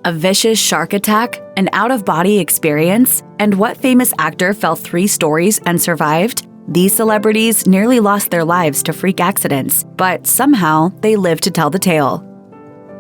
A vicious shark attack, an out-of-body experience, and what famous actor fell 3 stories and survived? These celebrities nearly lost their lives to freak accidents, but somehow they lived to tell the tale.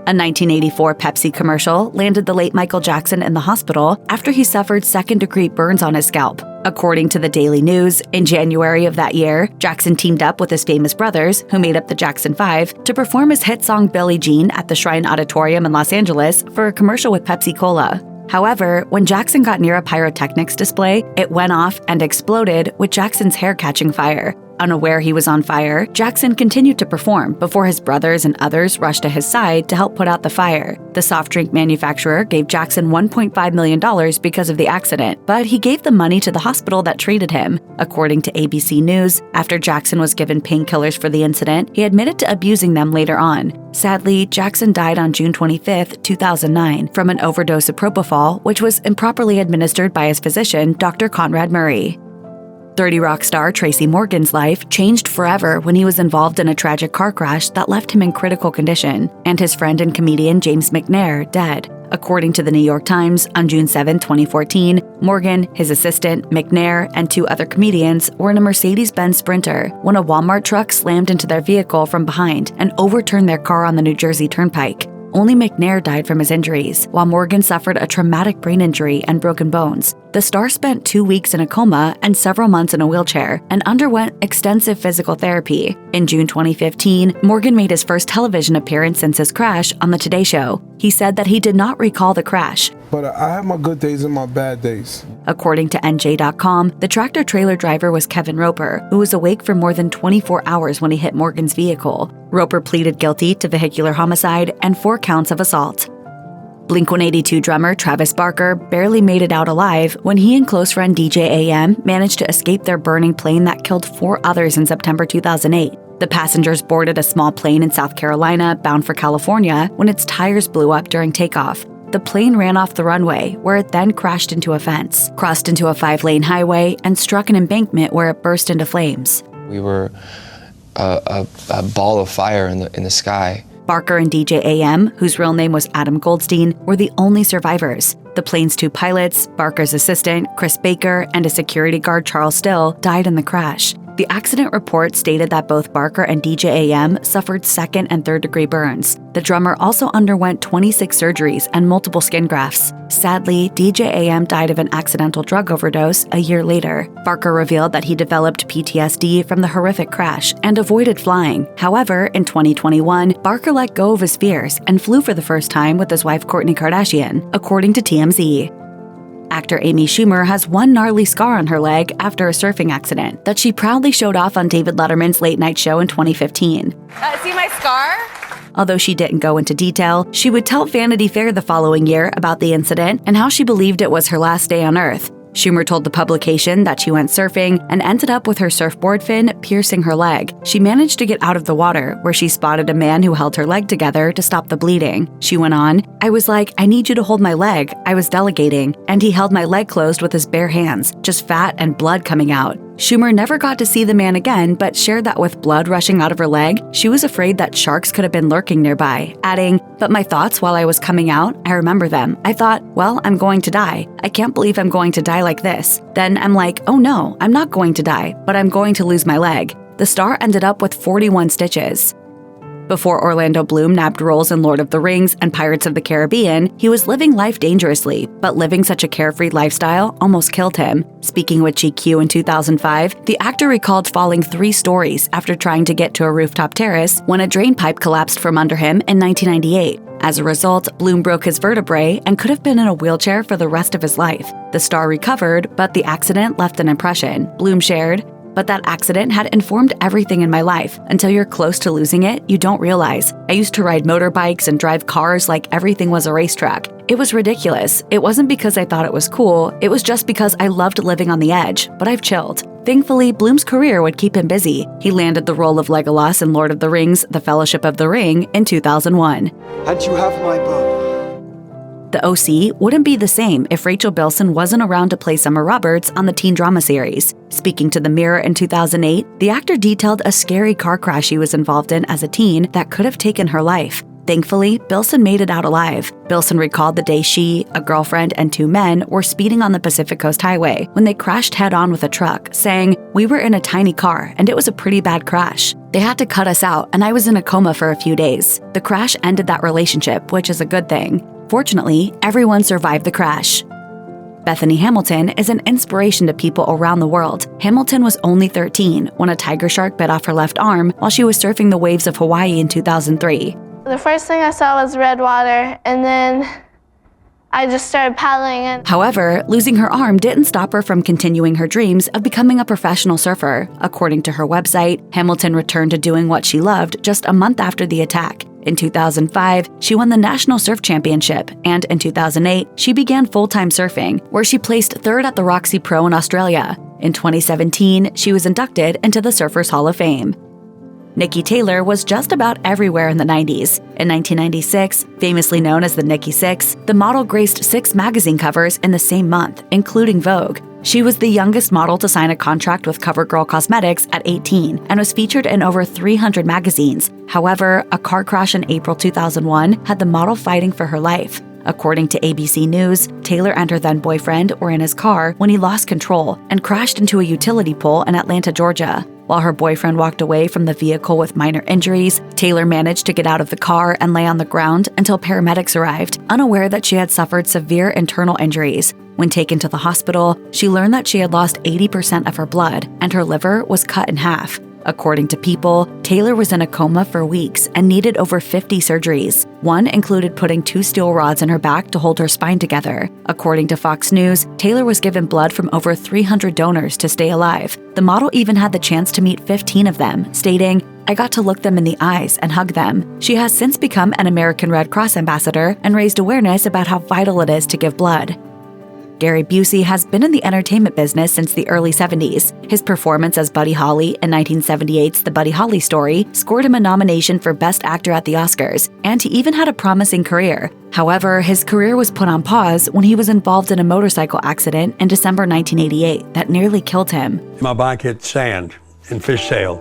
A 1984 Pepsi commercial landed the late Michael Jackson in the hospital after he suffered second-degree burns on his scalp. According to the Daily News, in January of that year, Jackson teamed up with his famous brothers, who made up the Jackson 5, to perform his hit song Billie Jean at the Shrine Auditorium in Los Angeles for a commercial with Pepsi Cola. However, when Jackson got near a pyrotechnics display, it went off and exploded, with Jackson's hair catching fire. Unaware he was on fire, Jackson continued to perform before his brothers and others rushed to his side to help put out the fire. The soft drink manufacturer gave Jackson $1.5 million because of the accident, but he gave the money to the hospital that treated him. According to ABC News, after Jackson was given painkillers for the incident, he admitted to abusing them later on. Sadly, Jackson died on June 25, 2009, from an overdose of propofol, which was improperly administered by his physician, Dr. Conrad Murray. 30 Rock star Tracy Morgan's life changed forever when he was involved in a tragic car crash that left him in critical condition, and his friend and comedian James McNair dead. According to the New York Times, on June 7, 2014, Morgan, his assistant, McNair, and 2 other comedians were in a Mercedes-Benz Sprinter when a Walmart truck slammed into their vehicle from behind and overturned their car on the New Jersey Turnpike. Only McNair died from his injuries, while Morgan suffered a traumatic brain injury and broken bones. The star spent 2 weeks in a coma and several months in a wheelchair and underwent extensive physical therapy. In June 2015, Morgan made his first television appearance since his crash on The Today Show. He said that he did not recall the crash. But I have my good days and my bad days. According to NJ.com, the tractor-trailer driver was Kevin Roper, who was awake for more than 24 hours when he hit Morgan's vehicle. Roper pleaded guilty to vehicular homicide and 4 counts of assault. Blink-182 drummer Travis Barker barely made it out alive when he and close friend DJ AM managed to escape their burning plane that killed 4 others in September 2008. The passengers boarded a small plane in South Carolina bound for California when its tires blew up during takeoff. The plane ran off the runway, where it then crashed into a fence, crossed into a 5-lane highway, and struck an embankment where it burst into flames. We were a ball of fire in the sky. Barker and DJ AM, whose real name was Adam Goldstein, were the only survivors. The plane's 2 pilots, Barker's assistant, Chris Baker, and a security guard, Charles Still, died in the crash. The accident report stated that both Barker and DJ AM suffered 2nd and 3rd-degree burns. The drummer also underwent 26 surgeries and multiple skin grafts. Sadly, DJ AM died of an accidental drug overdose a year later. Barker revealed that he developed PTSD from the horrific crash and avoided flying. However, in 2021, Barker let go of his fears and flew for the first time with his wife Kourtney Kardashian, according to TMZ. Actor Amy Schumer has one gnarly scar on her leg after a surfing accident that she proudly showed off on David Letterman's Late Night Show in 2015. See my scar? Although she didn't go into detail, she would tell Vanity Fair the following year about the incident and how she believed it was her last day on Earth. Schumer told the publication that she went surfing and ended up with her surfboard fin piercing her leg. She managed to get out of the water, where she spotted a man who held her leg together to stop the bleeding. She went on, "I was like, I need you to hold my leg. I was delegating, and he held my leg closed with his bare hands, just fat and blood coming out." Schumer never got to see the man again, but shared that with blood rushing out of her leg, she was afraid that sharks could have been lurking nearby, adding, "But my thoughts while I was coming out, I remember them. I thought, well, I'm going to die. I can't believe I'm going to die like this. Then I'm like, oh no, I'm not going to die, but I'm going to lose my leg." The star ended up with 41 stitches. Before Orlando Bloom nabbed roles in Lord of the Rings and Pirates of the Caribbean, he was living life dangerously, but living such a carefree lifestyle almost killed him. Speaking with GQ in 2005, the actor recalled falling 3 stories after trying to get to a rooftop terrace when a drain pipe collapsed from under him in 1998. As a result, Bloom broke his vertebrae and could have been in a wheelchair for the rest of his life. The star recovered, but the accident left an impression. Bloom shared, "But that accident had informed everything in my life. Until you're close to losing it, you don't realize. I used to ride motorbikes and drive cars like everything was a racetrack. It was ridiculous. It wasn't because I thought it was cool, it was just because I loved living on the edge, but I've chilled." Thankfully, Bloom's career would keep him busy. He landed the role of Legolas in Lord of the Rings: The Fellowship of the Ring in 2001. "And you have my bow." The OC wouldn't be the same if Rachel Bilson wasn't around to play Summer Roberts on the teen drama series. Speaking to The Mirror in 2008, the actor detailed a scary car crash he was involved in as a teen that could have taken her life. Thankfully, Bilson made it out alive. Bilson recalled the day she, a girlfriend, and 2 men were speeding on the Pacific Coast Highway when they crashed head-on with a truck, saying, "We were in a tiny car, and it was a pretty bad crash. They had to cut us out, and I was in a coma for a few days. The crash ended that relationship, which is a good thing. Fortunately, everyone survived the crash." Bethany Hamilton is an inspiration to people around the world. Hamilton was only 13 when a tiger shark bit off her left arm while she was surfing the waves of Hawaii in 2003. The first thing I saw was red water, and then I just started paddling in. However, losing her arm didn't stop her from continuing her dreams of becoming a professional surfer. According to her website, Hamilton returned to doing what she loved just a month after the attack. In 2005, she won the National Surf Championship, and in 2008, she began full-time surfing, where she placed 3rd at the Roxy Pro in Australia. In 2017, she was inducted into the Surfers Hall of Fame. Nikki Taylor was just about everywhere in the 90s. In 1996, famously known as the Nikki Sixx, the model graced 6 magazine covers in the same month, including Vogue. She was the youngest model to sign a contract with CoverGirl Cosmetics at 18 and was featured in over 300 magazines. However, a car crash in April 2001 had the model fighting for her life. According to ABC News, Taylor and her then-boyfriend were in his car when he lost control and crashed into a utility pole in Atlanta, Georgia. While her boyfriend walked away from the vehicle with minor injuries, Taylor managed to get out of the car and lay on the ground until paramedics arrived, unaware that she had suffered severe internal injuries. When taken to the hospital, she learned that she had lost 80% of her blood and her liver was cut in half. According to People, Taylor was in a coma for weeks and needed over 50 surgeries. One included putting 2 steel rods in her back to hold her spine together. According to Fox News, Taylor was given blood from over 300 donors to stay alive. The model even had the chance to meet 15 of them, stating, "I got to look them in the eyes and hug them." She has since become an American Red Cross ambassador and raised awareness about how vital it is to give blood. Gary Busey has been in the entertainment business since the early 70s. His performance as Buddy Holly in 1978's The Buddy Holly Story scored him a nomination for Best Actor at the Oscars, and he even had a promising career. However, his career was put on pause when he was involved in a motorcycle accident in December 1988 that nearly killed him. My bike hit sand in Fishtail,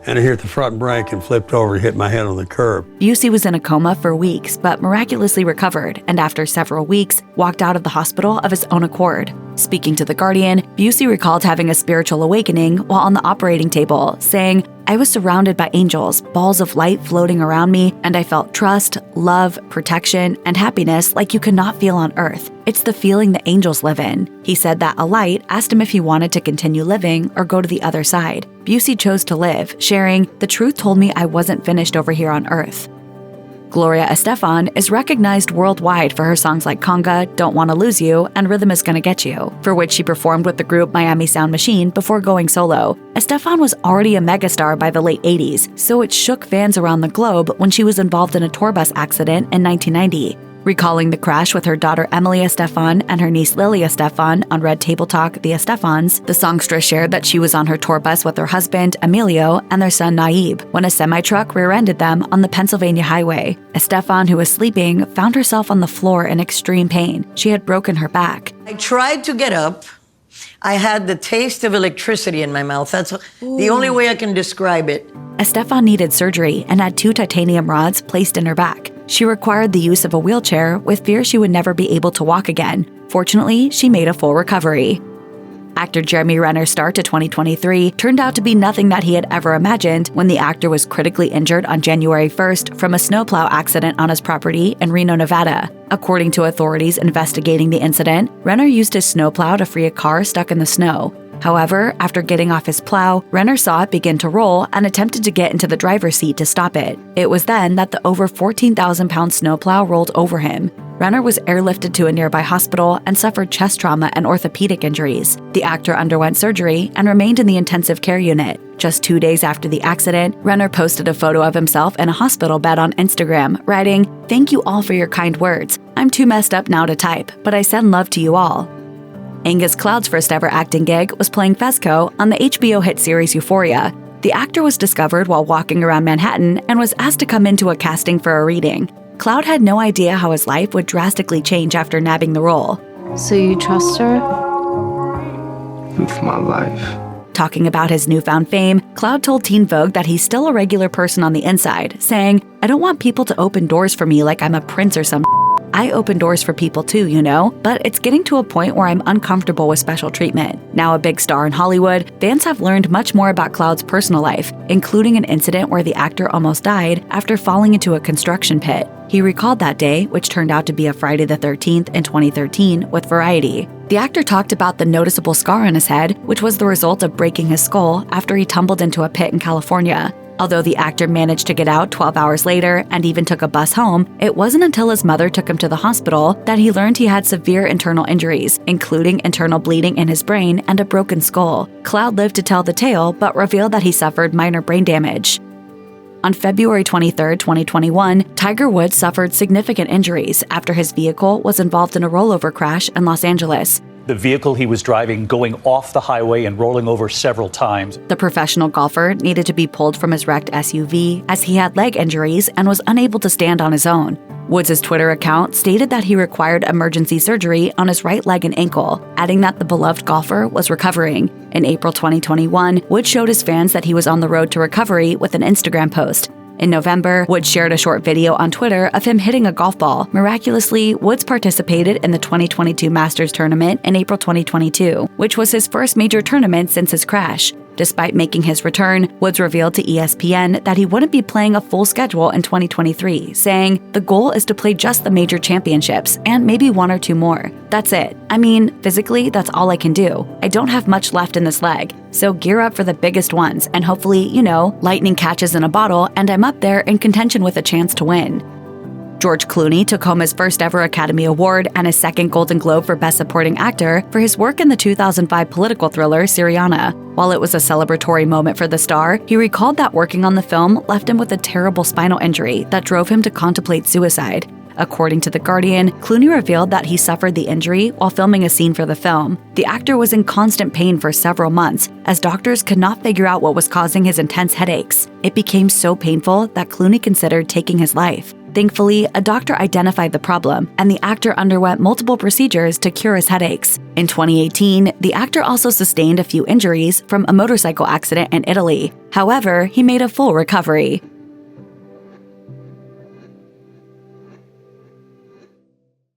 and I hit the front brake and flipped over and hit my head on the curb. Busey was in a coma for weeks, but miraculously recovered, and after several weeks, walked out of the hospital of his own accord. Speaking to The Guardian, Busey recalled having a spiritual awakening while on the operating table, saying, "I was surrounded by angels, balls of light floating around me, and I felt trust, love, protection, and happiness like you cannot feel on earth. It's the feeling the angels live in." He said that a light asked him if he wanted to continue living or go to the other side. Busey chose to live, sharing, "The truth told me I wasn't finished over here on earth." Gloria Estefan is recognized worldwide for her songs like Conga, Don't Wanna Lose You, and Rhythm Is Gonna Get You, for which she performed with the group Miami Sound Machine before going solo. Estefan was already a megastar by the late 80s, so it shook fans around the globe when she was involved in a tour bus accident in 1990. Recalling the crash with her daughter Emily Estefan and her niece Lily Estefan on Red Table Talk, The Estefans, the songstress shared that she was on her tour bus with her husband, Emilio, and their son Naib, when a semi-truck rear-ended them on the Pennsylvania highway. Estefan, who was sleeping, found herself on the floor in extreme pain. She had broken her back. I tried to get up. I had the taste of electricity in my mouth. That's the only way I can describe it. Estefan needed surgery and had 2 titanium rods placed in her back. She required the use of a wheelchair with fear she would never be able to walk again. Fortunately, she made a full recovery. Actor Jeremy Renner's start to 2023 turned out to be nothing that he had ever imagined when the actor was critically injured on January 1st from a snowplow accident on his property in Reno, Nevada. According to authorities investigating the incident, Renner used his snowplow to free a car stuck in the snow. However, after getting off his plow, Renner saw it begin to roll and attempted to get into the driver's seat to stop it. It was then that the over 14,000-pound snowplow rolled over him. Renner was airlifted to a nearby hospital and suffered chest trauma and orthopedic injuries. The actor underwent surgery and remained in the intensive care unit. Just 2 days after the accident, Renner posted a photo of himself in a hospital bed on Instagram, writing, "Thank you all for your kind words. I'm too messed up now to type, but I send love to you all." Angus Cloud's first ever acting gig was playing Fezco on the HBO hit series Euphoria. The actor was discovered while walking around Manhattan and was asked to come into a casting for a reading. Cloud had no idea how his life would drastically change after nabbing the role. So you trust her? With my life. Talking about his newfound fame, Cloud told Teen Vogue that he's still a regular person on the inside, saying, "I don't want people to open doors for me like I'm a prince or some I open doors for people too, you know? But it's getting to a point where I'm uncomfortable with special treatment." Now a big star in Hollywood, fans have learned much more about Cloud's personal life, including an incident where the actor almost died after falling into a construction pit. He recalled that day, which turned out to be a Friday the 13th in 2013, with Variety. The actor talked about the noticeable scar on his head, which was the result of breaking his skull after he tumbled into a pit in California. Although the actor managed to get out 12 hours later and even took a bus home, it wasn't until his mother took him to the hospital that he learned he had severe internal injuries, including internal bleeding in his brain and a broken skull. Cloud lived to tell the tale, but revealed that he suffered minor brain damage. On February 23, 2021, Tiger Woods suffered significant injuries after his vehicle was involved in a rollover crash in Los Angeles. The vehicle he was driving going off the highway and rolling over several times. The professional golfer needed to be pulled from his wrecked SUV as he had leg injuries and was unable to stand on his own. Woods' Twitter account stated that he required emergency surgery on his right leg and ankle, adding that the beloved golfer was recovering. In April 2021, Woods showed his fans that he was on the road to recovery with an Instagram post. In November, Woods shared a short video on Twitter of him hitting a golf ball. Miraculously, Woods participated in the 2022 Masters tournament in April 2022, which was his first major tournament since his crash. Despite making his return, Woods revealed to ESPN that he wouldn't be playing a full schedule in 2023, saying, "The goal is to play just the major championships and maybe one or two more. That's it. I mean, physically, that's all I can do. I don't have much left in this leg. So gear up for the biggest ones and hopefully, lightning catches in a bottle and I'm up there in contention with a chance to win." George Clooney took home his first ever Academy Award and his second Golden Globe for Best Supporting Actor for his work in the 2005 political thriller Syriana. While it was a celebratory moment for the star, he recalled that working on the film left him with a terrible spinal injury that drove him to contemplate suicide. According to The Guardian, Clooney revealed that he suffered the injury while filming a scene for the film. The actor was in constant pain for several months, as doctors could not figure out what was causing his intense headaches. It became so painful that Clooney considered taking his life. Thankfully, a doctor identified the problem, and the actor underwent multiple procedures to cure his headaches. In 2018, the actor also sustained a few injuries from a motorcycle accident in Italy. However, he made a full recovery.